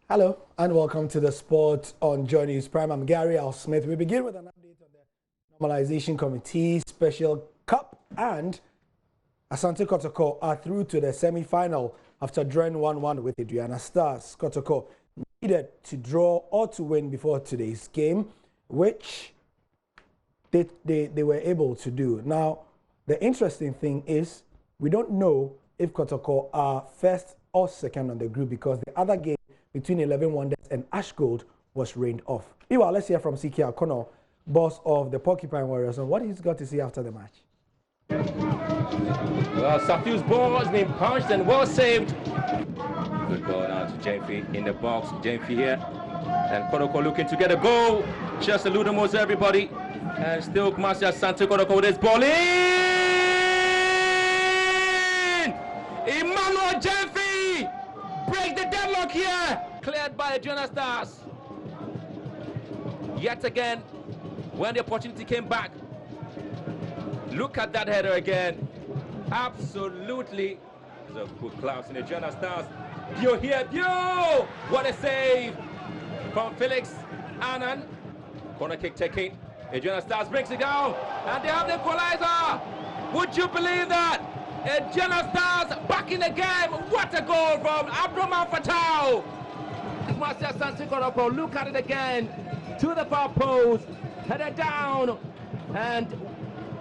Hello and welcome to the Sport on Joy News Prime. I'm Gary Al Smith. We begin with an update on the Normalization Committee Special Cup, and Asante Kotoko are through to the semi-final after drawing 1-1 with Aduana Stars. Kotoko needed to draw or to win before today's game, which they were able to do. Now, the interesting thing is we don't know if Kotoko are first or second on the group because the other game between 11 Wonders and Ash Gold was rained off. Meanwhile, let's hear from CK Akono, boss of the Porcupine Warriors, on what he's got to say after the match. Well, Safiu's ball has been punched and well saved. Good ball now to Jenfi in the box. Jenfi here. And Kotoko looking to get a goal. Just a Ludamos, everybody. And still Kumasi Asante Kotoko with his ball in! Emmanuel Jenfi break the deadlock here. Cleared by Aduana Stars. Yet again, when the opportunity came back, look at that header again. Absolutely. There's a good Klaus in the Aduana Stars. Bio here, Bio! What a save from Felix Annan. Corner kick taking. Aduana Stars breaks it down, and they have the equalizer. Would you believe that? Aduana Stars back in the game. What a goal from Abdurrahman Fatau. Marcia Santikoropo, look at it again. To the far post, headed down, and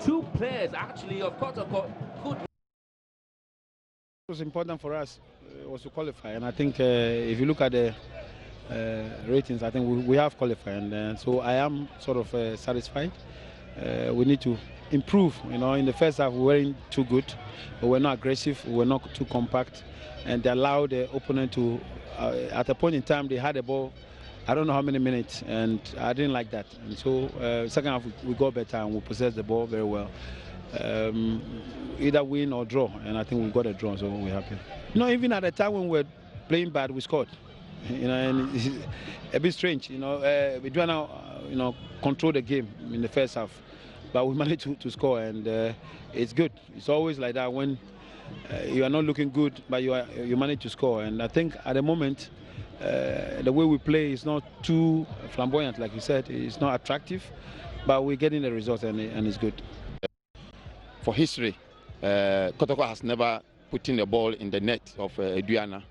two players actually of Kotoko could. It was important for us was to qualify, and I think if you look at the ratings, I think we have qualified, and so I am sort of satisfied. We need to improve. You know, in the first half we weren't too good, we were not aggressive, we were not too compact, and they allowed the opponent to. At a point in time, they had the ball. I don't know how many minutes, and I didn't like that. And so, second half we got better and we possessed the ball very well. Either win or draw, and I think we got a draw, so we're happy. You know, even at the time when we were playing bad, we scored. You know, and it's a bit strange. You know, we try now, control the game in the first half, but we managed to score, and it's good. It's always like that when you are not looking good, but you manage to score. And I think at the moment, the way we play is not too flamboyant, like you said. It's not attractive, but we're getting the results, and it's good. For history, Kotoko has never put in the ball in the net of Aduana.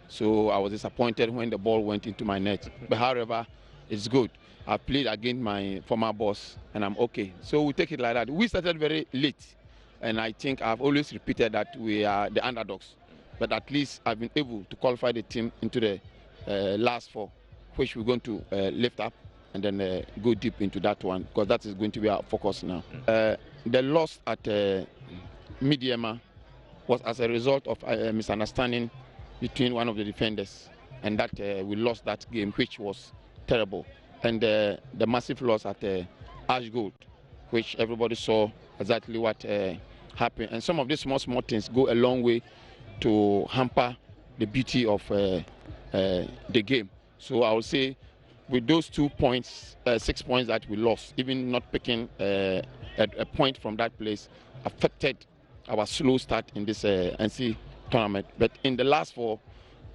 So I was disappointed when the ball went into my net. But however, it's good. I played against my former boss, and I'm okay. So we take it like that. We started very late, and I think I've always repeated that we are the underdogs. But at least I've been able to qualify the team into the last four, which we're going to lift up and then go deep into that one, because that is going to be our focus now. The loss at Midiama was as a result of a misunderstanding between one of the defenders, and that we lost that game, which was terrible. And the massive loss at Ash Gold, which everybody saw exactly what happened. And some of these small things go a long way to hamper the beauty of the game. So I would say with those 2 points, 6 points that we lost, even not picking a point from that place affected our slow start in this NC tournament. But in the last four,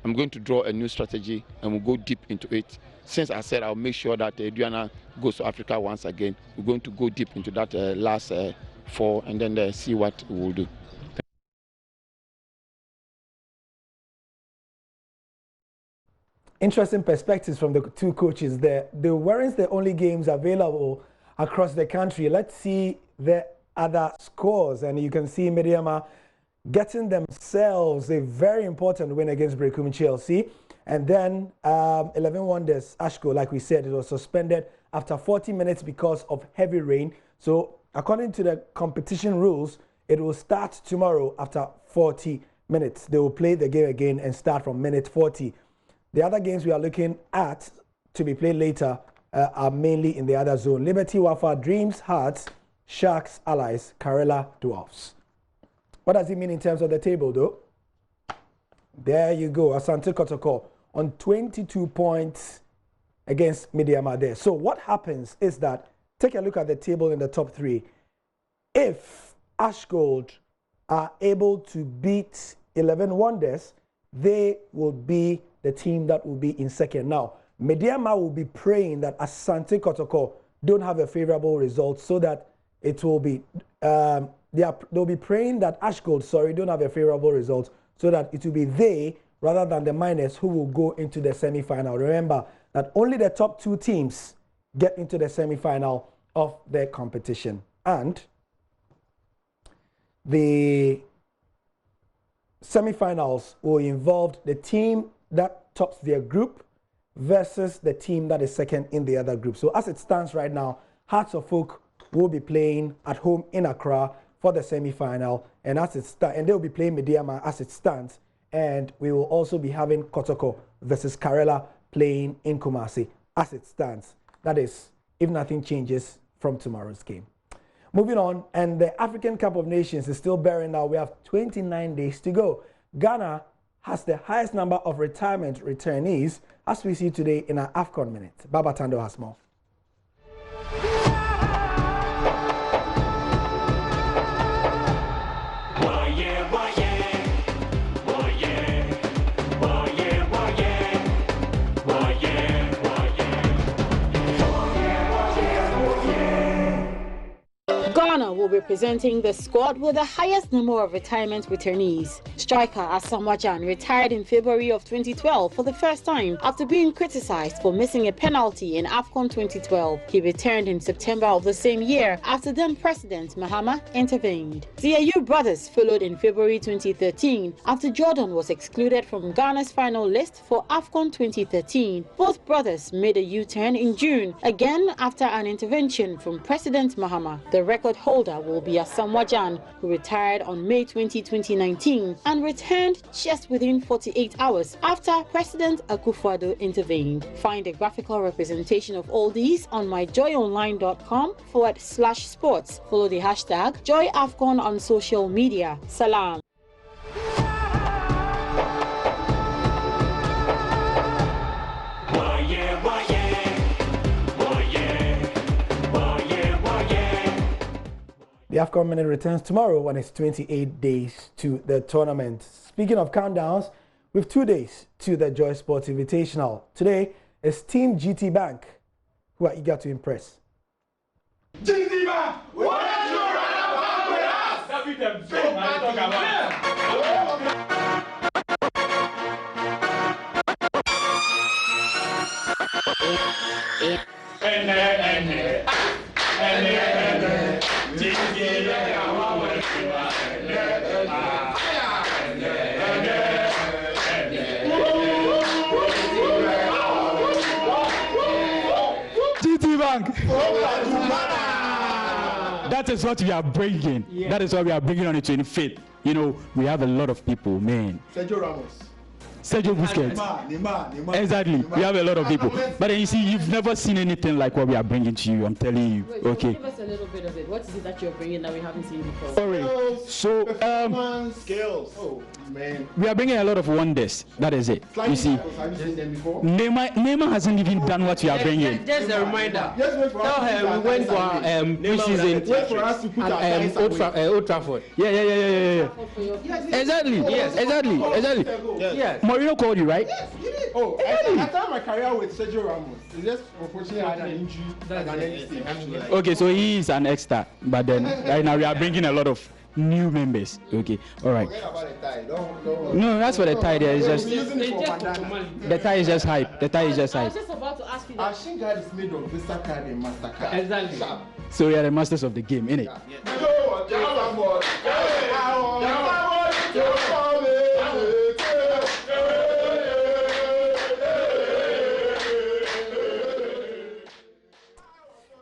I'm going to draw a new strategy and we'll go deep into it. Since I said I'll make sure that Aduana goes to Africa once again, we're going to go deep into that last four and then see what we will do. Interesting perspectives from the two coaches there. They weren't the only games available across the country. Let's see the other scores, and you can see Midiama getting themselves a very important win against Brekum Chelsea. And then 11 Wonders, Ash Gold, like we said, it was suspended after 40 minutes because of heavy rain. So according to the competition rules, it will start tomorrow after 40 minutes. They will play the game again and start from minute 40. The other games we are looking at to be played later are mainly in the other zone. Liberty Wafa, Dreams, Hearts, Sharks, Allies, Karela, Dwarfs. What does it mean in terms of the table, though? There you go. Asante Kotoko on 22 points against Midiama there. So what happens is that, take a look at the table in the top three. If Ash Gold are able to beat 11 Wonders, they will be the team that will be in second. Now, Mediama will be praying that Asante Kotoko don't have a favorable result so that it will be, they'll be praying that Ashgold, don't have a favorable result so that it will be they rather than the Miners who will go into the semi-final. Remember that only the top 2 teams get into the semi-final of their competition. And the semi-finals will involve the team that tops their group versus the team that is second in the other group. So as it stands right now, Hearts of Oak will be playing at home in Accra for the semi-final, and and they'll be playing Mediama as it stands. And we will also be having Kotoko versus Karela playing in Kumasi as it stands. That is, if nothing changes from tomorrow's game. Moving on, and the African Cup of Nations is still bearing now. We have 29 days to go. Ghana has the highest number of retirement returnees, as we see today in our AFCON Minute. Baba Tando has more. Ghana will be presenting the squad with the highest number of retirement returnees. Striker Asamoah Gyan retired in February of 2012 for the first time after being criticized for missing a penalty in AFCON 2012. He returned in September of the same year after then President Mahama intervened. The Ayew brothers followed in February 2013 after Jordan was excluded from Ghana's final list for AFCON 2013. Both brothers made a U-turn in June, again after an intervention from President Mahama. The record holder will be Asamoah Gyan, who retired on May 20, 2019 and returned just within 48 hours after President Akufo-Addo intervened. Find a graphical representation of all these on myjoyonline.com/sports. Follow the hashtag JoyAfcon on social media. Salam. The AFCON Minute returns tomorrow when it's 28 days to the tournament. Speaking of countdowns, we have 2 days to the Joy Sports Invitational. Today is Team GT Bank, who are eager to impress. GT Bank, why don't you run about with us? That be the big man talk about. GT Bank. That is what we are bringing. Yeah. That is what we are bringing on the 25th. You know, we have a lot of people, man. Sergio Ramos. Sergio Busquets. Neymar. Exactly. We have a lot of people. But then you see, you've never seen anything like what we are bringing to you. I'm telling you. Wait, okay. Give us a little bit of it. What is it that you're bringing that we haven't seen before? Sorry. So, Skills. Oh, man. we are bringing a lot of wonders. That is it. You see, Have you seen them before? Neymar hasn't even done what we are bringing. Just a reminder. Just wait for us to Tell her we went for preseason wait for us to put our at Old Trafford. Yeah. Exactly. Yes. Exactly. Yes. Mourinho called you, right? Yes, you did. Oh, I started my career with Sergio Ramos. It's just unfortunately I had an injury at an early stage. Okay, so he is an extra, but then right now we are bringing a lot of new members. Okay, all right. Forget about the tie. Don't No, that's for the tie there. It's We're just using it for bandana. the tie is just hype. The tie is just I was hype. just about to ask you Our that. shin guard is made of Visa card and Mastercard. Exactly. Sharp. So we are the masters of the game, innit?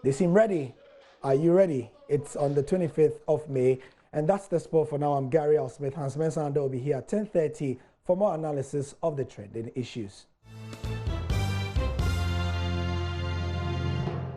They seem ready. Are you ready? It's on the 25th of May. And that's the sport for now. I'm Gary L. Smith. Hans Mensah will be here at 10:30 for more analysis of the trending issues.